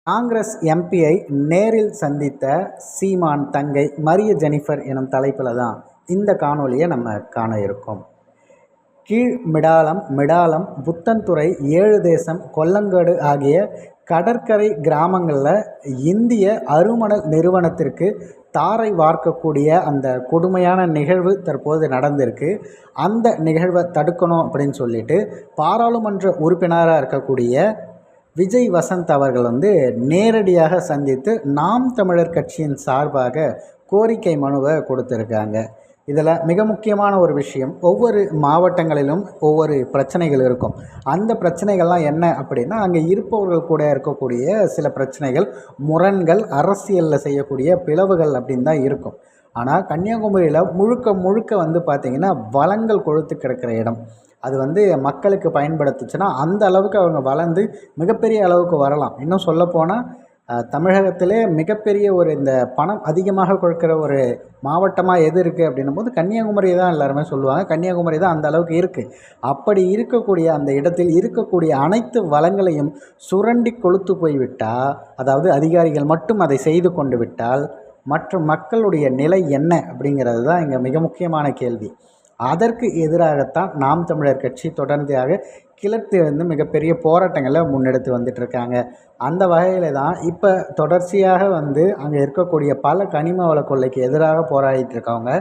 காங்கிரஸ் எம்பியை நேரில் சந்தித்த சீமான் தங்கை மரிய ஜெனிஃபர் எனும் தலைப்பில் தான் இந்த காணொலியை நம்ம காண இருக்கோம். கீழ் மிடாலம், புத்தன்துறை, ஏழு தேசம், கொல்லங்காடு ஆகிய கடற்கரை கிராமங்களில் இந்திய அருமணல் நிறுவனத்திற்கு தாரை வார்க்கக்கூடிய அந்த கொடுமையான நிகழ்வு தற்போது நடந்திருக்கு. அந்த நிகழ்வை தடுக்கணும் அப்படின்னு சொல்லிட்டு பாராளுமன்ற உறுப்பினராக இருக்கக்கூடிய விஜய் வசந்த் அவர்கள் நேரடியாக சந்தித்து நாம் தமிழர் கட்சியின் சார்பாக கோரிக்கை மனுவை கொடுத்துருக்காங்க. இதில் மிக முக்கியமான ஒரு விஷயம், ஒவ்வொரு மாவட்டங்களிலும் ஒவ்வொரு பிரச்சனைகள் இருக்கும். அந்த பிரச்சனைகள்லாம் என்ன அப்படின்னா, அங்கே இருப்பவர்கள் கூட இருக்கக்கூடிய சில பிரச்சனைகள், முரண்கள், அரசியலில் செய்யக்கூடிய பிளவுகள் அப்படின்னு தான் இருக்கும். ஆனால் கன்னியாகுமரியில் முழுக்க பார்த்திங்கன்னா வளங்கள் கொழுத்து கிடக்கிற இடம். அது மக்களுக்கு பயன்படுத்துச்சுன்னா அந்த அளவுக்கு அவங்க வளர்ந்து மிகப்பெரிய அளவுக்கு வரலாம். இன்னும் சொல்லப்போனால் தமிழகத்திலே மிகப்பெரிய ஒரு இந்த பணம் அதிகமாக கொடுக்குற ஒரு மாவட்டமாக எது இருக்குது அப்படின்னும் போது கன்னியாகுமரி தான் எல்லாருமே சொல்லுவாங்க. கன்னியாகுமரி தான் அந்த அளவுக்கு இருக்குது. அப்படி இருக்கக்கூடிய அந்த இடத்தில் இருக்கக்கூடிய அனைத்து வளங்களையும் சுரண்டி கொழுத்து போய்விட்டால், அதாவது அதிகாரிகள் மட்டும் அதை செய்து கொண்டு விட்டால் மற்ற மக்களுடைய நிலை என்ன அப்படிங்கிறது தான் இங்கே மிக முக்கியமான கேள்வி. அதற்கு எதிராகத்தான் நாம் தமிழர் கட்சி தொடர்ந்தியாக கிளர்த்து மிகப்பெரிய போராட்டங்களை முன்னெடுத்து வந்துட்டுருக்காங்க. அந்த வகையில் தான் இப்போ தொடர்ச்சியாக அங்கே இருக்கக்கூடிய பல கனிம வள கொள்ளைக்கு எதிராக போராடிட்டு இருக்கவங்க.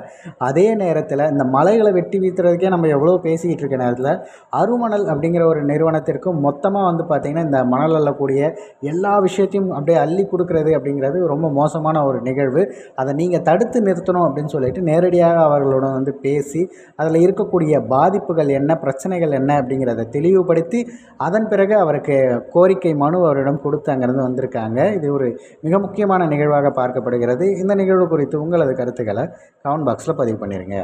அதே நேரத்தில் இந்த மலைகளை வெட்டி வீழ்த்துறதுக்கே நம்ம எவ்வளோ பேசிக்கிட்டு இருக்க நேரத்தில் அருமணல் அப்படிங்கிற ஒரு நிறுவனத்திற்கும் மொத்தமாக பார்த்திங்கன்னா இந்த மணல் அள்ளக்கூடிய எல்லா விஷயத்தையும் அப்படியே அள்ளி கொடுக்குறது அப்படிங்கிறது ரொம்ப மோசமான ஒரு நிகழ்வு. அதை நீங்கள் தடுத்து நிறுத்தணும் அப்படின்னு சொல்லிட்டு நேரடியாக அவர்களோட பேசி அதில் இருக்கக்கூடிய பாதிப்புகள் என்ன, பிரச்சனைகள் என்ன அப்படிங்கிறத தெளிவுபடுத்தி அதன் பிறகு அவருக்கு கோரிக்கை மனு அவரிடம் கொடுத்து அங்கேருந்து வந்திருக்காங்க. இது ஒரு மிக முக்கியமான நிகழ்வாக பார்க்கப்படுகிறது. இந்த நிகழ்வு குறித்து உங்களது கருத்துக்களை கமெண்ட் பாக்ஸில் பதிவு பண்ணிடுங்க.